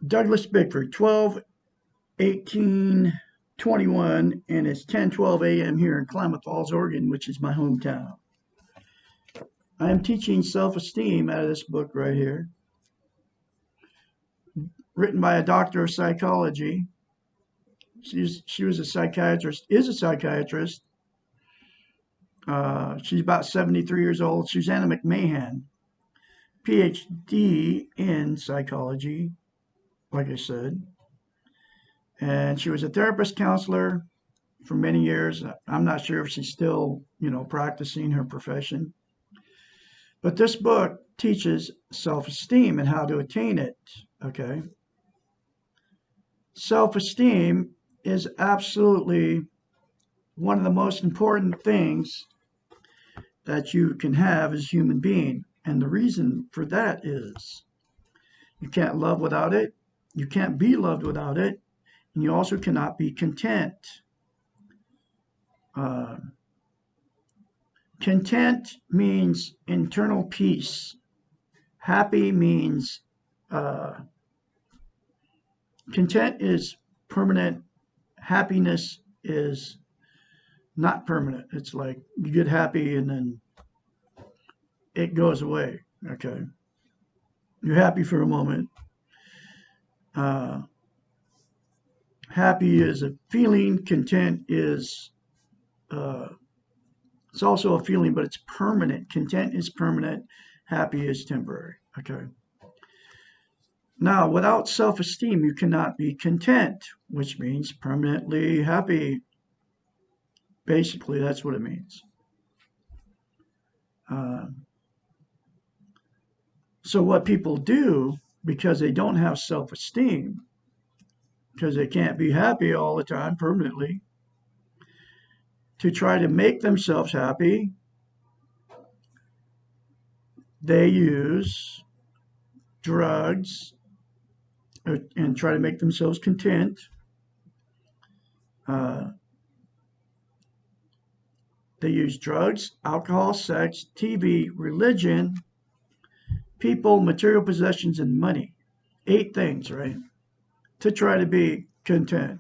Douglas Bickford, 12/18/21, and it's 10:12 a.m. here in Klamath Falls, Oregon, which is my hometown. I am teaching self-esteem out of this book right here, written by a doctor of psychology. She was a psychiatrist, is a psychiatrist. She's about 73 years old. Susanna McMahon, PhD in psychology, like I said. And she was a therapist counselor for many years. I'm not sure if she's still, practicing her profession. But this book teaches self-esteem and how to attain it. Okay. Self-esteem is absolutely one of the most important things that you can have as a human being. And the reason for that is you can't love without it. You can't be loved without it. And you also cannot be content. Content means internal peace. Happy means content is permanent. Happiness is not permanent. It's like you get happy and then it goes away. Okay. You're happy for a moment. Happy is a feeling. Content is it's also a feeling, but it's permanent. Content is permanent. Happy is temporary. Okay. Now, without self-esteem, you cannot be content, which means permanently happy. Basically, that's what it means. So what people do, because they don't have self-esteem, because they can't be happy all the time permanently, to try to make themselves happy, they use drugs and try to make themselves content. They use drugs, alcohol, sex, TV, religion, people, material possessions, and money. 8 things, right? To try to be content.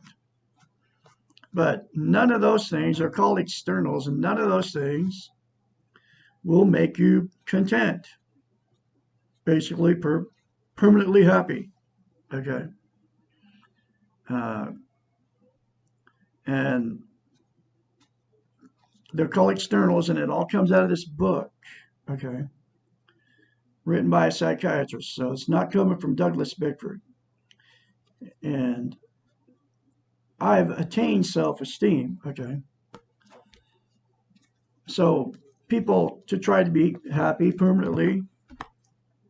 But none of those things are called externals, and none of those things will make you content. Basically, permanently happy. Okay. And they're called externals, and it all comes out of this book. Okay. Written by a psychiatrist. So it's not coming from Douglas Bickford. And I've attained self-esteem. Okay. So people, to try to be happy permanently,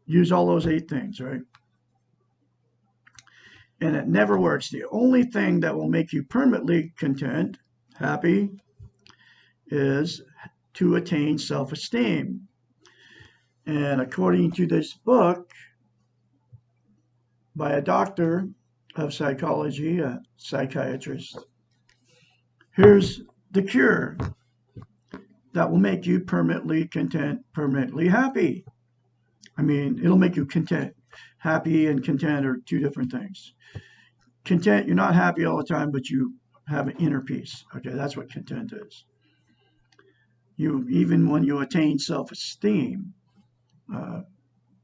use all those 8 things, right? And it never works. The only thing that will make you permanently content, happy, is to attain self-esteem. And according to this book by a doctor of psychology, a psychiatrist, here's the cure that will make you permanently content, permanently happy. I mean, it'll make you content. Happy and content are 2 different things. Content, you're not happy all the time, but you have an inner peace. Okay, that's what content is. Even when you attain self-esteem,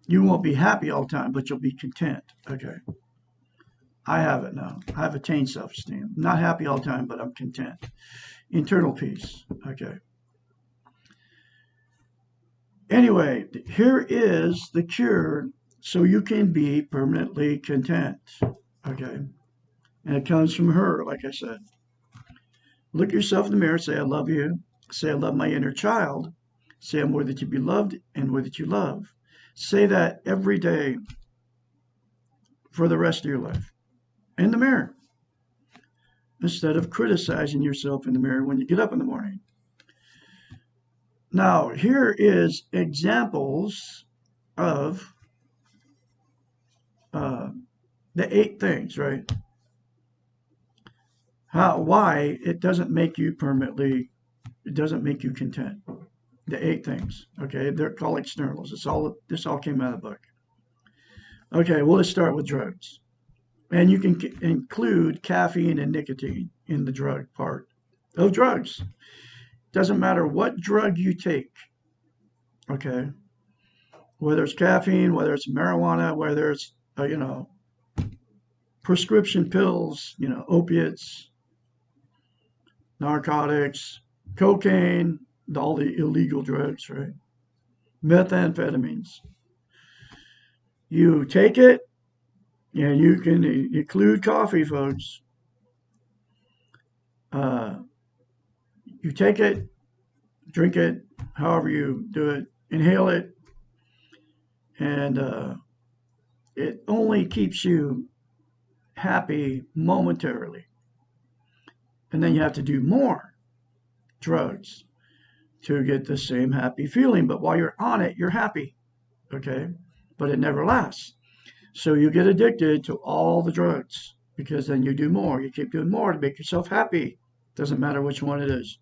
you won't be happy all the time, but you'll be content. Okay. I have it now. I've attained self-esteem. I'm not happy all the time, but I'm content. Internal peace. Okay. Anyway, here is the cure so you can be permanently content. Okay. And it comes from her, like I said. Look yourself in the mirror, say, I love you. Say, I love my inner child. Say, I'm worthy to be loved and worthy to love. Say that every day for the rest of your life in the mirror, instead of criticizing yourself in the mirror when you get up in the morning. Now, here is examples of the 8 things, right? Why it doesn't make you permanently, it doesn't make you content. The 8 things, okay? They're called externals. This all came out of the book. Okay, well, let's start with drugs. And you can include caffeine and nicotine in the drug part of drugs. Doesn't matter what drug you take, okay? Whether it's caffeine, whether it's marijuana, whether it's, prescription pills, opiates, narcotics, cocaine, all the illegal drugs, right? Methamphetamines. You take it, and you can include coffee, folks. Uh, you take it, drink it, however you do it, inhale it, and it only keeps you happy momentarily. And then you have to do more drugs to get the same happy feeling. But while you're on it, you're happy, okay? But it never lasts. So you get addicted to all the drugs because then you do more. You keep doing more to make yourself happy. Doesn't matter which one it is.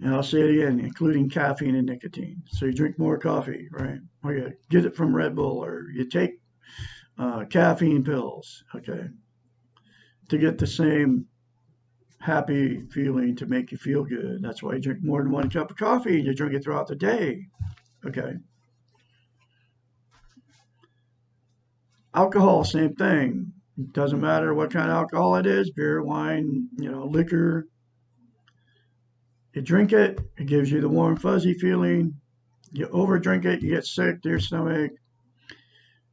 And I'll say it again, including caffeine and nicotine. So you drink more coffee, right? Or you get it from Red Bull, or you take caffeine pills, okay, to get the same happy feeling, to make you feel good. That's why you drink more than one cup of coffee and you drink it throughout the day, okay? Alcohol, same thing. It doesn't matter what kind of alcohol it is, beer, wine, liquor. You drink it, it gives you the warm, fuzzy feeling. You overdrink it, you get sick to your stomach,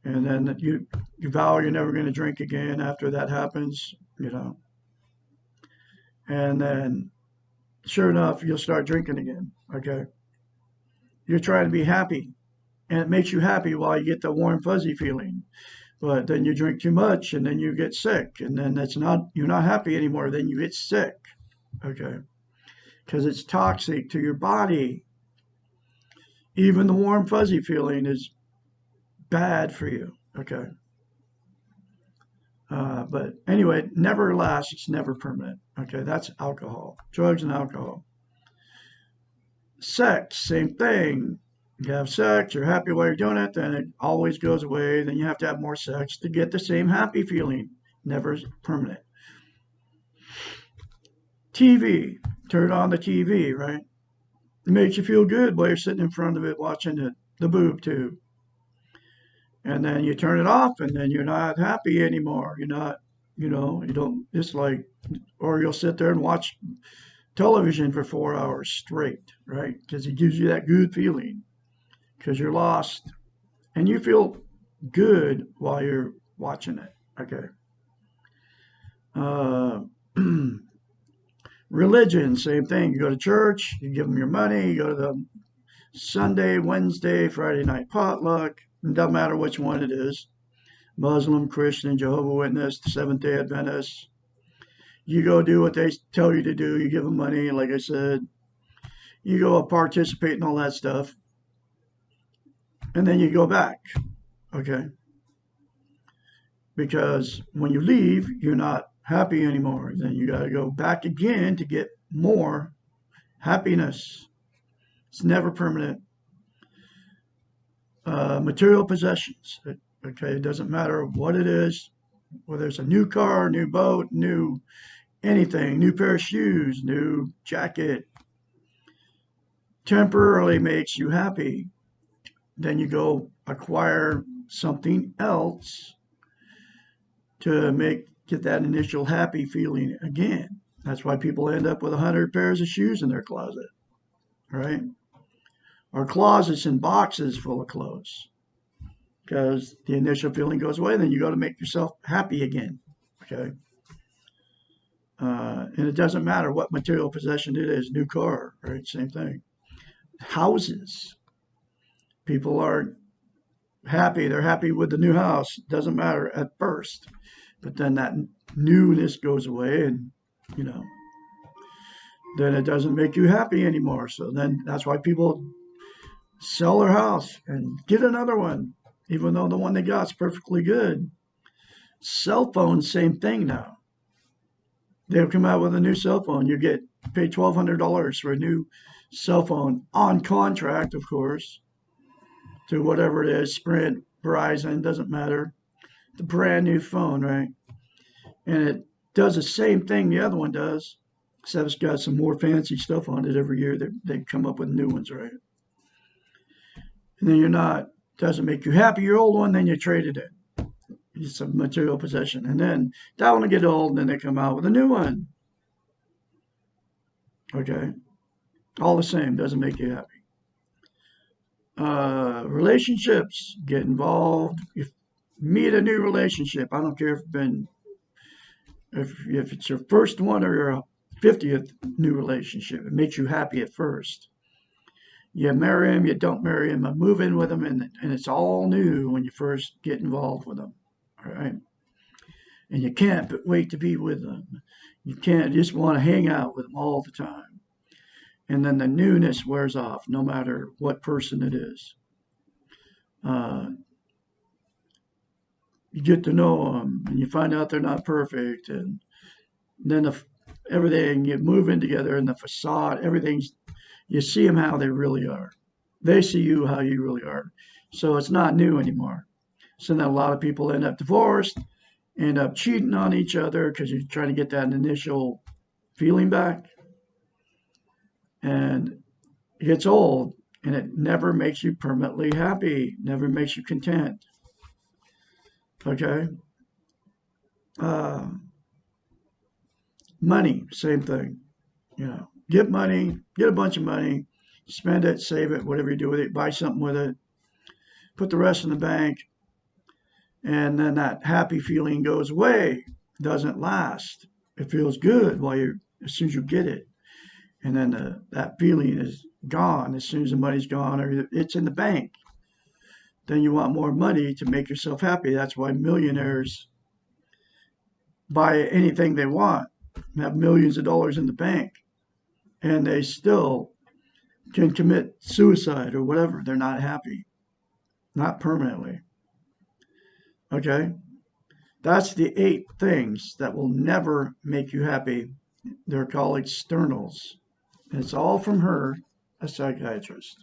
and then you vow you're never going to drink again after that happens. And then, sure enough, you'll start drinking again, okay? You're trying to be happy, and it makes you happy while you get the warm, fuzzy feeling. But then you drink too much, and then you get sick, and then you're not happy anymore. Then you get sick, okay? Because it's toxic to your body. Even the warm, fuzzy feeling is bad for you, okay? But anyway, it never lasts. It's never permanent. Okay, that's alcohol, drugs and alcohol. Sex, same thing. You have sex, you're happy while you're doing it, then it always goes away. Then you have to have more sex to get the same happy feeling. Never permanent. TV, turn on the TV, right? It makes you feel good while you're sitting in front of it watching the boob tube. And then you turn it off, and then you're not happy anymore. You're not, you don't, it's like, or you'll sit there and watch television for 4 hours straight, right? Because it gives you that good feeling because you're lost and you feel good while you're watching it. Okay. Uh, religion, same thing. You go to church, you give them your money, you go to the Sunday, Wednesday, Friday night potluck. It doesn't matter which one it is. Muslim, Christian, Jehovah Witness, Seventh Day Adventist. You go do what they tell you to do. You give them money, like I said. You go participate in all that stuff. And then you go back, okay? Because when you leave, you're not happy anymore. Then you got to go back again to get more happiness. It's never permanent. Material possessions, okay? It doesn't matter what it is, whether it's a new car, new boat, new anything, new pair of shoes, new jacket, temporarily makes you happy. Then you go acquire something else to get that initial happy feeling again. That's why people end up with 100 pairs of shoes in their closet, right? Or closets and boxes full of clothes. Because the initial feeling goes away, then you got to make yourself happy again, okay? And it doesn't matter what material possession it is, new car, right? Same thing. Houses. People are happy. They're happy with the new house. It doesn't matter at first. But then that newness goes away and, then it doesn't make you happy anymore. So then that's why people sell their house and get another one, even though the one they got is perfectly good. Cell phones, same thing now. They've come out with a new cell phone. You pay $1,200 for a new cell phone on contract, of course, to whatever it is, Sprint, Verizon, doesn't matter. the brand new phone, right? And it does the same thing the other one does, except it's got some more fancy stuff on it every year. They come up with new ones, right? And then doesn't make you happy. Your old one, then you trade it in. It's a material possession. And then that one will get old, and then they come out with a new one. Okay? All the same, doesn't make you happy. Relationships, get involved. If meet a new relationship, I don't care if it's your first one or your 50th new relationship, it makes you happy at first. You marry him, you don't marry him, and move in with him, and it's all new when you first get involved with them. All right? And you can't wait to be with them. You can't just want to hang out with them all the time. And then the newness wears off, no matter what person it is. You get to know them, and you find out they're not perfect, and then everything, you move in together, and the facade, everything's, you see them how they really are. They see you how you really are. So it's not new anymore. So then a lot of people end up divorced, end up cheating on each other because you're trying to get that initial feeling back. And it gets old, and it never makes you permanently happy, never makes you content. Okay? Money, same thing. Get money, get a bunch of money, spend it, save it, whatever you do with it, buy something with it, put the rest in the bank, and then that happy feeling goes away. It doesn't last. It feels good as soon as you get it, and then that feeling is gone as soon as the money's gone or it's in the bank. Then you want more money to make yourself happy. That's why millionaires buy anything they want, have millions of dollars in the bank, and they still can commit suicide or whatever. They're not happy, not permanently. Okay? That's the 8 things that will never make you happy. They're called externals. And it's all from her, a psychiatrist.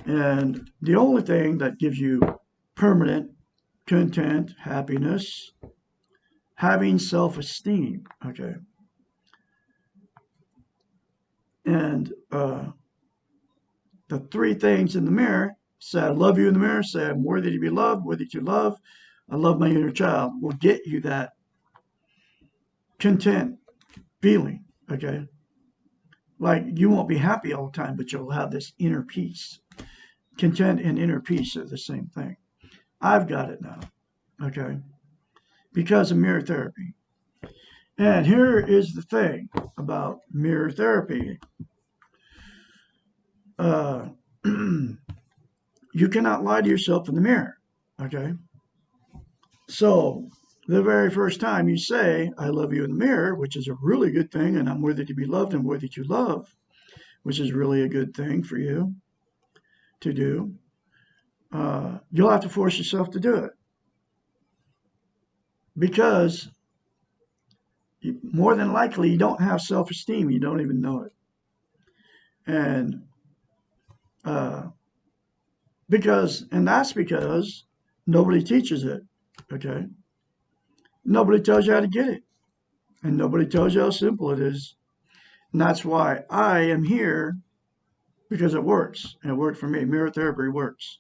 And the only thing that gives you permanent content, happiness, having self-esteem. Okay? And the 3 things in the mirror, say, I love you in the mirror, say, I'm worthy to be loved, worthy to love, I love my inner child, will get you that content feeling, okay? Like, you won't be happy all the time, but you'll have this inner peace. Content and inner peace are the same thing. I've got it now, okay? Because of mirror therapy. And here is the thing about mirror therapy. You cannot lie to yourself in the mirror, okay? So the very first time you say, I love you in the mirror, which is a really good thing, and I'm worthy to be loved and worthy to love, which is really a good thing for you to do, you'll have to force yourself to do it. Because more than likely, you don't have self-esteem. You don't even know it. And that's because nobody teaches it, okay? Nobody tells you how to get it. And nobody tells you how simple it is. And that's why I am here, because it works. And it worked for me. Mirror therapy works.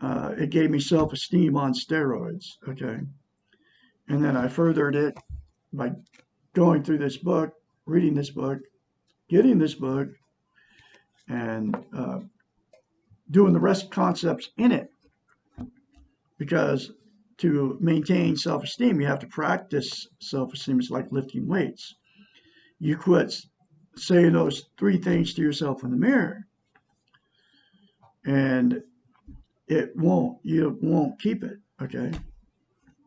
It gave me self-esteem on steroids, okay? And then I furthered it by going through this book, reading this book, getting this book, and doing the rest concepts in it. Because to maintain self-esteem, you have to practice self-esteem. It's like lifting weights. You quit saying those 3 things to yourself in the mirror, and you won't keep it, okay?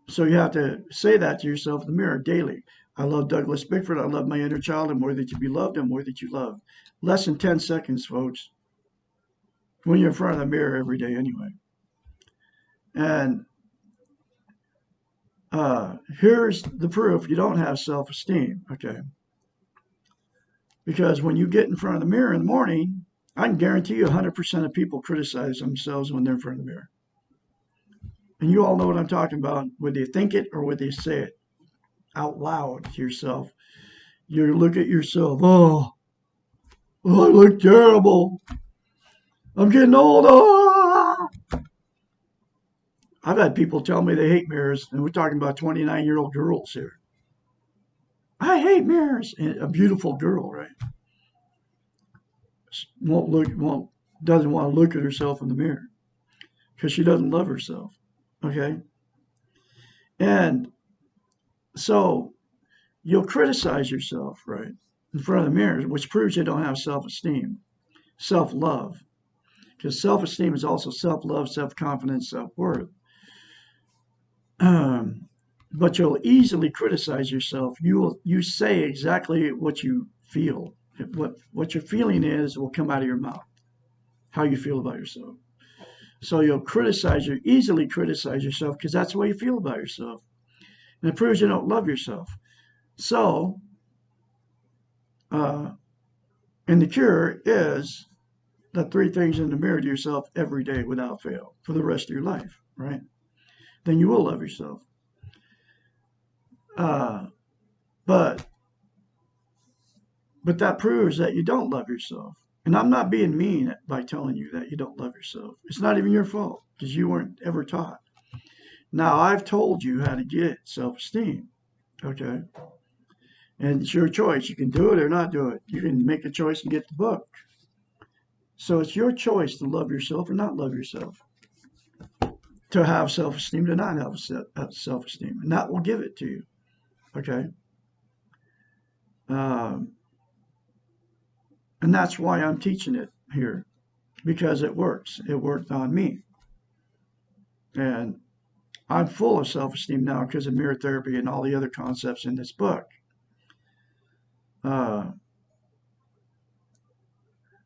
So you have to say that to yourself in the mirror daily. I love Douglas Bickford. I love my inner child. I'm worthy to be loved. I'm worthy to love. Less than 10 seconds, folks, when you're in front of the mirror every day anyway. And here's the proof you don't have self-esteem, okay? Because when you get in front of the mirror in the morning, I can guarantee you 100% of people criticize themselves when they're in front of the mirror. And you all know what I'm talking about, whether you think it or whether you say it out loud to yourself. You look at yourself, oh, I look terrible. I'm getting old. Oh. I've had people tell me they hate mirrors, and we're talking about 29-year-old girls here. I hate mirrors. And a beautiful girl, right? Doesn't want to look at herself in the mirror because she doesn't love herself. Okay? And so you'll criticize yourself, right, in front of the mirror, which proves you don't have self-esteem, self-love. Because self-esteem is also self-love, self-confidence, self-worth. But you'll easily criticize yourself. You say exactly what you feel. What your feeling is will come out of your mouth. How you feel about yourself. So you'll easily criticize yourself because that's the way you feel about yourself. And it proves you don't love yourself. So, and the cure is the three things in the mirror to yourself every day without fail for the rest of your life, right? Then you will love yourself. But that proves that you don't love yourself. And I'm not being mean by telling you that you don't love yourself. It's not even your fault because you weren't ever taught. Now, I've told you how to get self-esteem, okay? And it's your choice. You can do it or not do it. You can make a choice and get the book. So it's your choice to love yourself or not love yourself, to have self-esteem, to not have self-esteem. And that will give it to you, okay? And that's why I'm teaching it here, because it works. It worked on me. And I'm full of self-esteem now because of mirror therapy and all the other concepts in this book.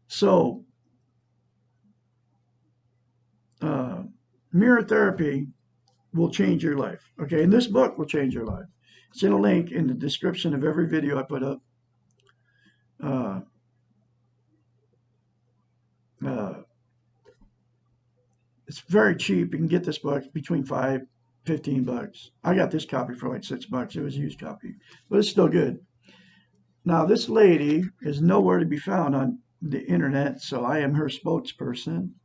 So, mirror therapy will change your life. Okay, and this book will change your life. It's in a link in the description of every video I put up. It's very cheap. You can get this book between $5-15. I got this copy for like $6. It was a used copy, but it's still good. Now, this lady is nowhere to be found on the internet, so I am her spokesperson.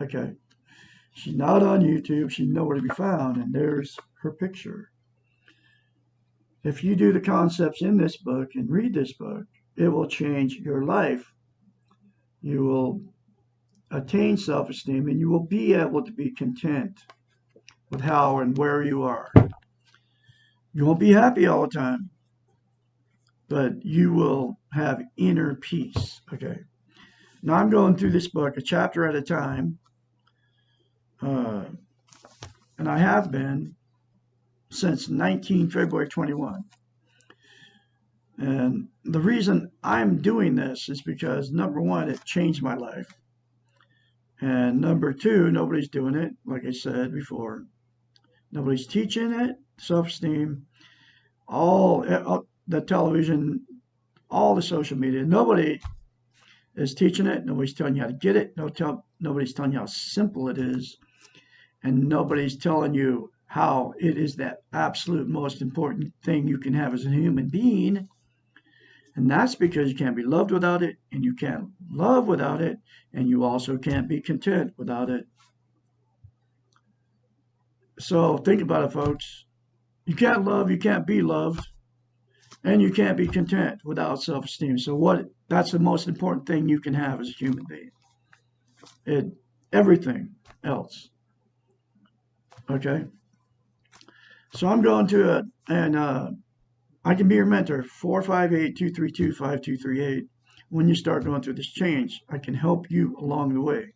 Okay. She's not on YouTube. She's nowhere to be found, and there's her picture. If you do the concepts in this book and read this book, it will change your life. You will attain self-esteem, and you will be able to be content with how and where you are. You won't be happy all the time, but you will have inner peace. Okay. Now I'm going through this book a chapter at a time, and I have been since February 21. And the reason I'm doing this is because, number one, it changed my life. And number two, nobody's doing it, like I said before. Nobody's teaching it, self-esteem, all the television, all the social media. Nobody is teaching it. Nobody's telling you how to get it. Nobody's telling you how simple it is. And nobody's telling you how it is that absolute most important thing you can have as a human being. And that's because you can't be loved without it, and you can't love without it, and you also can't be content without it. So think about it, folks. You can't love, you can't be loved, and you can't be content without self-esteem. So that's the most important thing you can have as a human being. Everything else. Okay? So I'm going to it, and I can be your mentor, 458-232-5238. When you start going through this change, I can help you along the way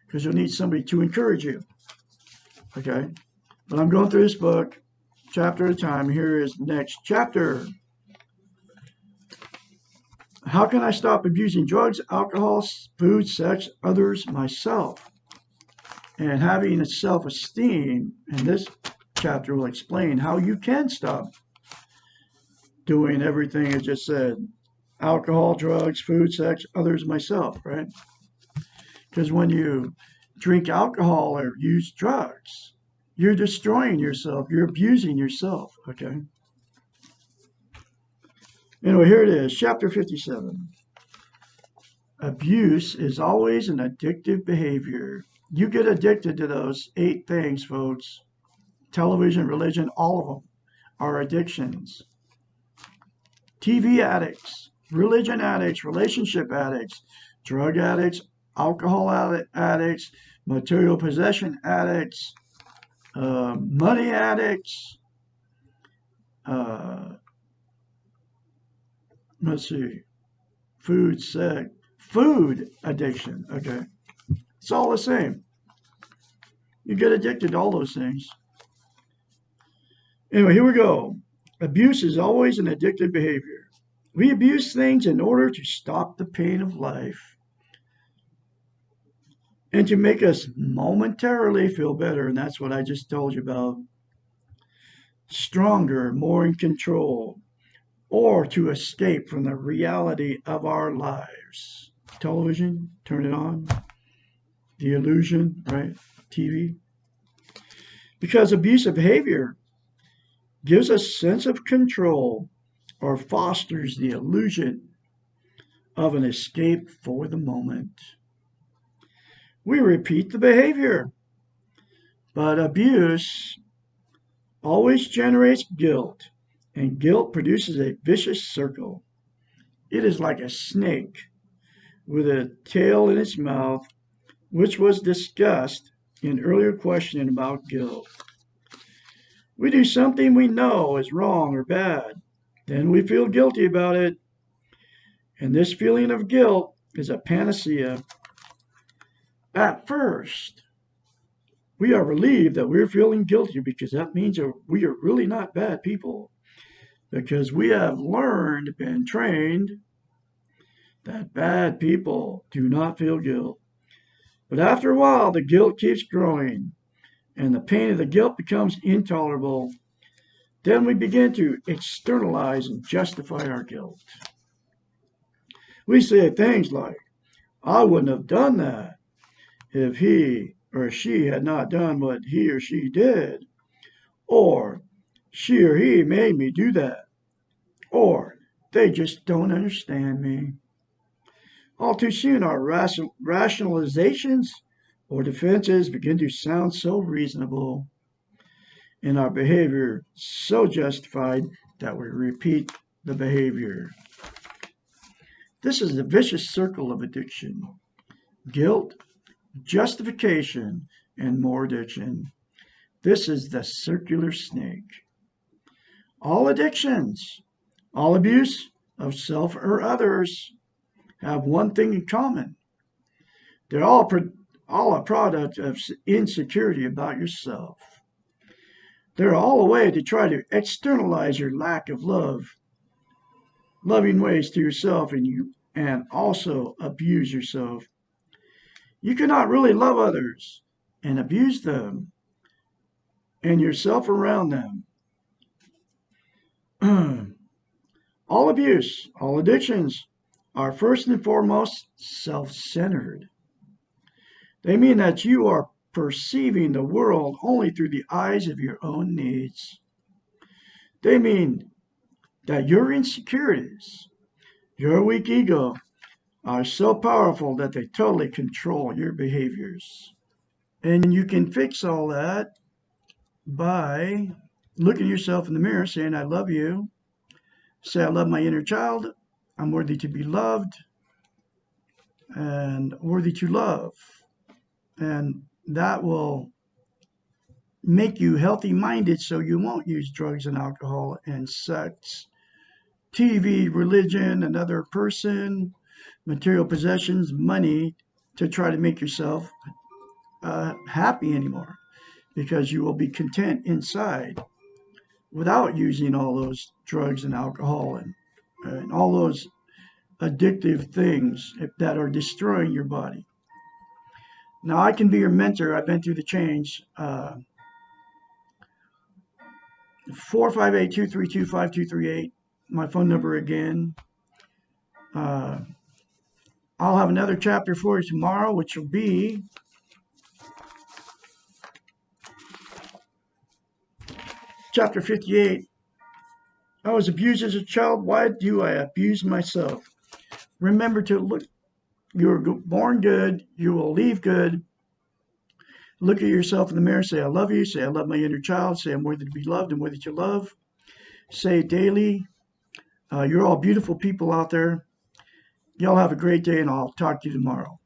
because you'll need somebody to encourage you. Okay? But I'm going through this book, chapter at a time. Here is the next chapter. How can I stop abusing drugs, alcohol, food, sex, others, myself? And having a self-esteem, and this chapter will explain how you can stop doing everything I just said. Alcohol, drugs, food, sex, others, myself, right? Because when you drink alcohol or use drugs, You're destroying yourself. You're abusing yourself. Okay. Anyway, here it is, chapter 57. Abuse is always an addictive behavior. You get addicted to those 8 things, folks. Television, religion, all of them are addictions. TV addicts, religion addicts, relationship addicts, drug addicts, alcohol addicts, material possession addicts, money addicts, uh, let's see, food addiction. Okay. It's all the same. You get addicted to all those things. Anyway, here we go. Abuse is always an addictive behavior. We abuse things in order to stop the pain of life and to make us momentarily feel better. And that's what I just told you about. Stronger, more in control, or to escape from the reality of our lives. Television, turn it on. The illusion, right? TV. Because abusive behavior gives a sense of control or fosters the illusion of an escape for the moment. We repeat the behavior, but abuse always generates guilt, and guilt produces a vicious circle. It is like a snake with a tail in its mouth, which was discussed in earlier questioning about guilt. We do something we know is wrong or bad, then we feel guilty about it, and this feeling of guilt is a panacea. At first, we are relieved that we're feeling guilty because that means that we are really not bad people, because we have learned, been trained, that bad people do not feel guilt. But after a while, the guilt keeps growing, and the pain of the guilt becomes intolerable. Then we begin to externalize and justify our guilt. We say things like, I wouldn't have done that if he or she had not done what he or she did, or she or he made me do that, or they just don't understand me. All too soon, our rationalizations or defenses begin to sound so reasonable and our behavior so justified that we repeat the behavior. This is the vicious circle of addiction. Guilt, justification, and more addiction. This is the circular snake. All addictions, all abuse of self or others have one thing in common. They're all a product of insecurity about yourself. They're all a way to try to externalize your lack of loving ways to yourself, and also abuse yourself. You cannot really love others and abuse them and yourself around them. All abuse, all addictions are first and foremost self-centered. They mean that you are perceiving the world only through the eyes of your own needs. They mean that your insecurities, your weak ego, are so powerful that they totally control your behaviors. And you can fix all that by looking at yourself in the mirror, saying, I love you. Say, I love my inner child. I'm worthy to be loved and worthy to love. And that will make you healthy-minded so you won't use drugs and alcohol and sex, TV, religion, another person, material possessions, money to try to make yourself happy anymore, because you will be content inside without using all those drugs and alcohol and all those addictive things that are destroying your body. Now, I can be your mentor. I've been through the change. 458-232-5238, my phone number again. I'll have another chapter for you tomorrow, which will be Chapter 58. I was abused as a child. Why do I abuse myself? Remember to look. You were born good. You will leave good. Look at yourself in the mirror. Say, I love you. Say, I love my inner child. Say, I'm worthy to be loved and worthy to love. Say it daily. You're all beautiful people out there. Y'all have a great day, and I'll talk to you tomorrow.